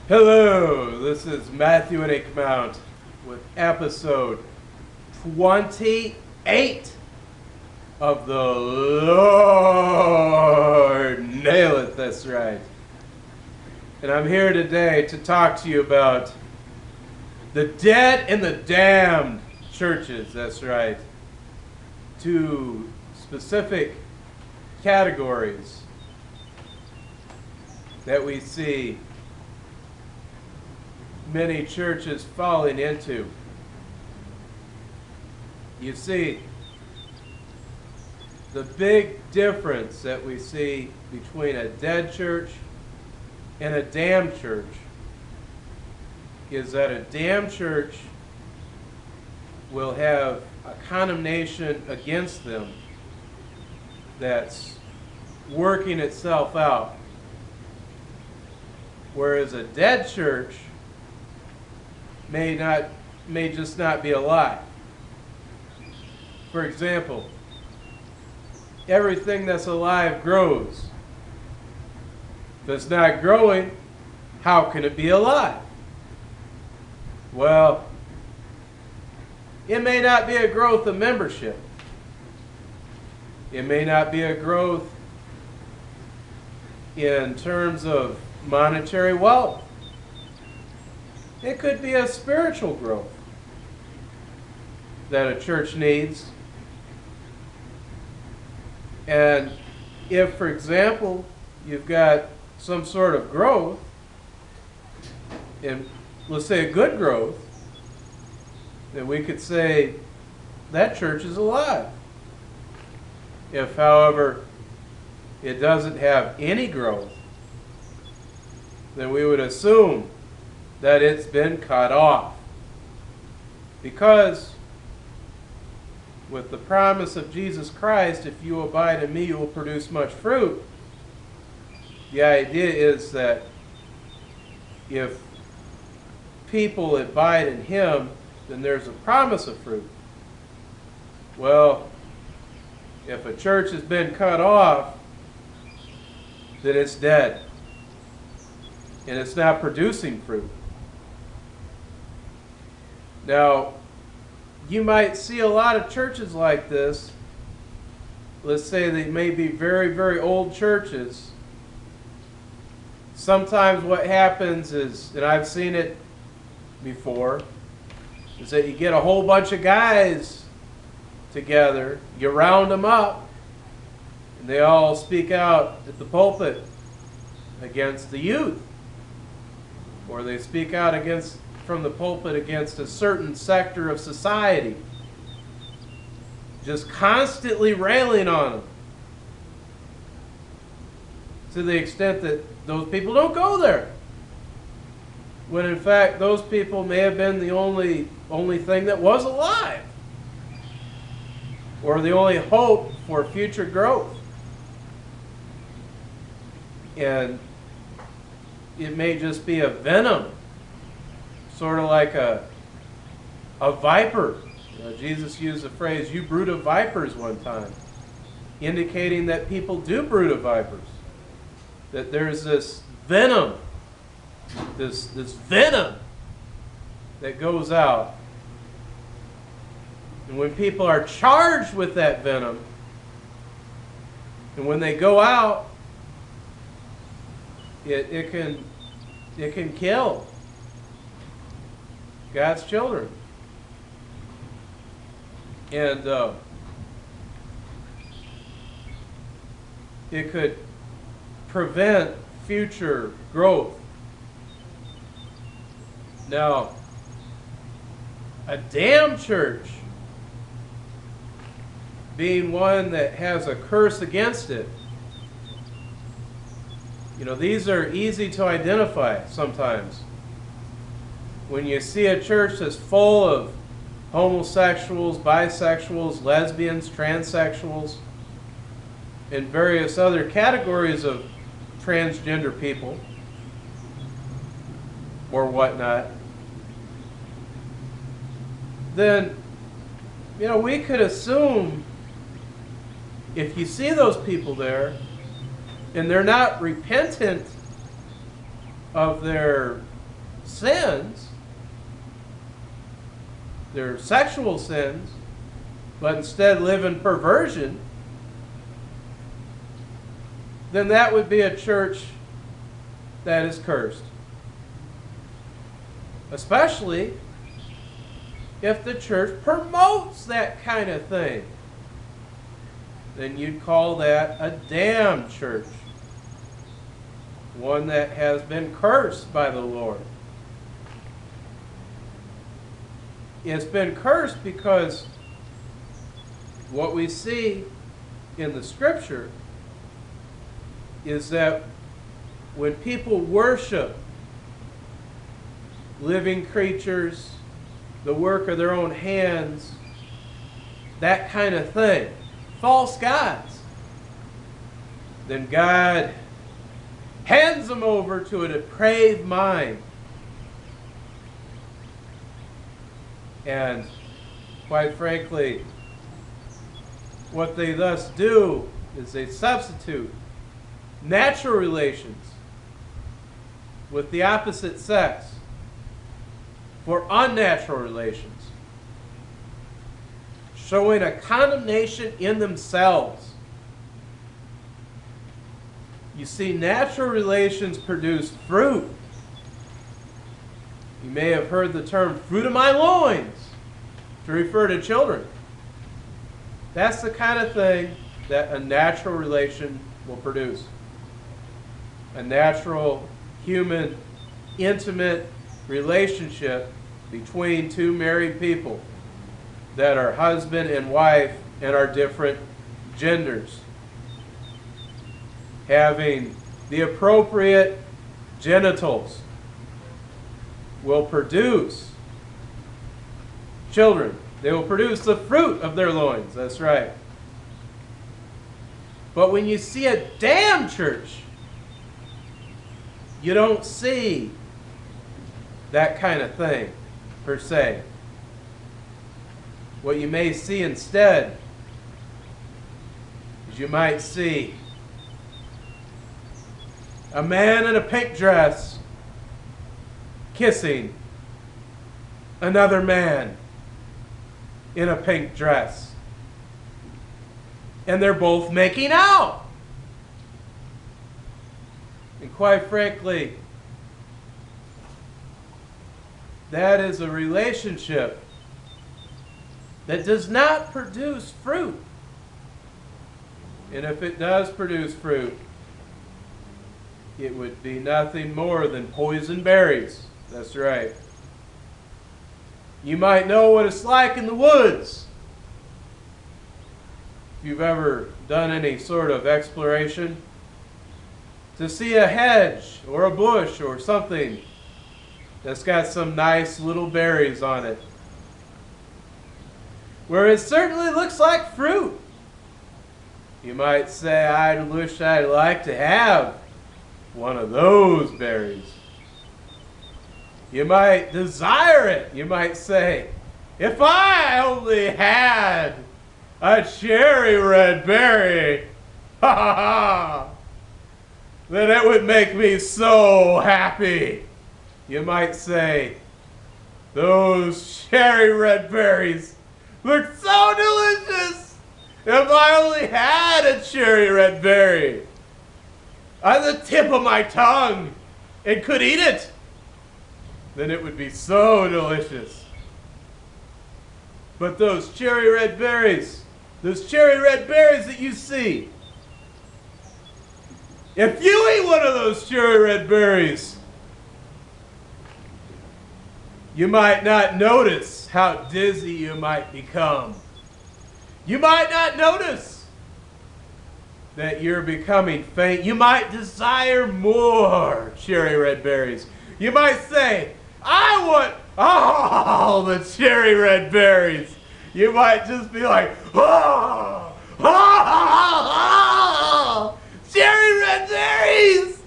Hello, this is Matthew and Ickmount with episode 28 of the Lord Nailith, that's right. And I'm here today to talk to you about the dead and the damned churches, that's right. Two specific categories that we see many churches falling into. You see, the big difference that we see between a dead church and a damned church is that a damned church will have a condemnation against them that's working itself out, whereas a dead church may just not be alive. For example, everything that's alive grows. If it's not growing, how can it be alive? Well, it may not be a growth of membership. It may not be a growth in terms of monetary wealth. It could be a spiritual growth that a church needs. And if, for example, you've got some sort of growth, and let's say a good growth, then we could say that church is alive. If, however, it doesn't have any growth, then we would assume that it's been cut off. Because with the promise of Jesus Christ, if you abide in me, you will produce much fruit. The idea is that if people abide in him, then there's a promise of fruit. Well, if a church has been cut off, then it's dead. And it's not producing fruit. Now, you might see a lot of churches like this. Let's say they may be very, very old churches. Sometimes what happens is, and I've seen it before, is that you get a whole bunch of guys together, you round them up, and they all speak out at the pulpit against the youth. Or they speak out from the pulpit against a certain sector of society, just constantly railing on them, to the extent that those people don't go there, when in fact those people may have been the only thing that was alive, or the only hope for future growth. And it may just be a venom, sort of like a viper. Jesus used the phrase, "you brood of vipers," one time, indicating that people do brood of vipers. That there's this venom, this venom that goes out. And when people are charged with that venom, and when they go out, it can kill God's children. And it could prevent future growth. Now, a damned church, being one that has a curse against it, these are easy to identify sometimes. When you see a church that's full of homosexuals, bisexuals, lesbians, transsexuals, and various other categories of transgender people or whatnot, then we could assume if you see those people there and they're not repentant of their sins, their sexual sins, but instead live in perversion, then that would be a church that is cursed. Especially if the church promotes that kind of thing. Then you'd call that a damned church. One that has been cursed by the Lord. It's been cursed because what we see in the Scripture is that when people worship living creatures, the work of their own hands, that kind of thing, false gods, then God hands them over to a depraved mind. And quite frankly, what they thus do is they substitute natural relations with the opposite sex for unnatural relations, showing a condemnation in themselves. You see, natural relations produce fruit. You may have heard the term fruit of my loins to refer to children. That's the kind of thing that a natural relation will produce. A natural, human, intimate relationship between two married people that are husband and wife and are different genders. Having the appropriate genitals will produce children. They will produce the fruit of their loins. That's right. But when you see a damned church, you don't see that kind of thing, per se. What you may see instead is you might see a man in a pink dress kissing another man in a pink dress. And they're both making out. And quite frankly, that is a relationship that does not produce fruit. And if it does produce fruit, it would be nothing more than poison berries. That's right. You might know what it's like in the woods. If you've ever done any sort of exploration, to see a hedge or a bush or something that's got some nice little berries on it, where it certainly looks like fruit. You might say, I wish I'd like to have one of those berries. You might desire it. You might say, if I only had a cherry red berry, ha ha ha, then it would make me so happy. You might say, those cherry red berries look so delicious. If I only had a cherry red berry on the tip of my tongue and could eat it, then it would be so delicious. But those cherry red berries that you see, if you eat one of those cherry red berries, you might not notice how dizzy you might become. You might not notice that you're becoming faint. You might desire more cherry red berries. You might say, I want all the cherry red berries. You might just be like, oh, cherry red berries.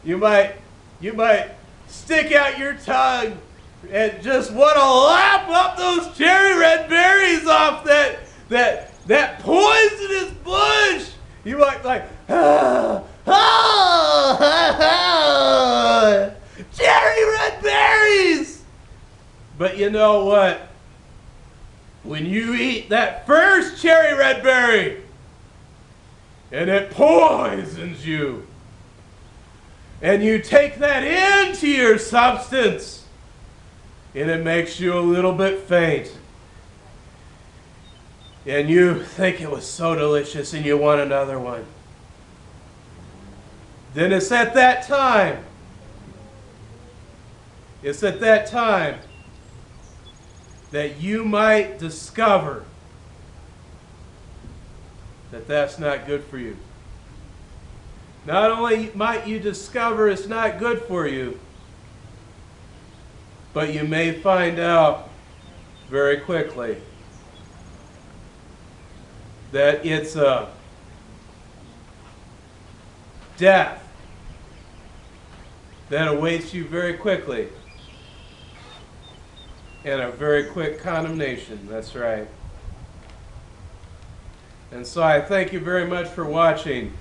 You might stick out your tongue and just want to lap up those cherry red berries off that poisonous bush. You might like, cherry red berries. berries! But you know what? When you eat that first cherry red berry, and it poisons you, and you take that into your substance, and it makes you a little bit faint, and you think it was so delicious and you want another one, then it's at that time that you might discover that that's not good for you. Not only might you discover it's not good for you, but you may find out very quickly that it's a death that awaits you very quickly, and a very quick condemnation. That's right. And so I thank you very much for watching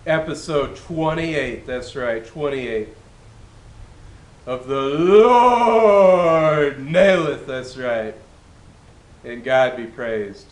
episode 28. That's right, 28 of the Lord Nailith. That's right. And God be praised.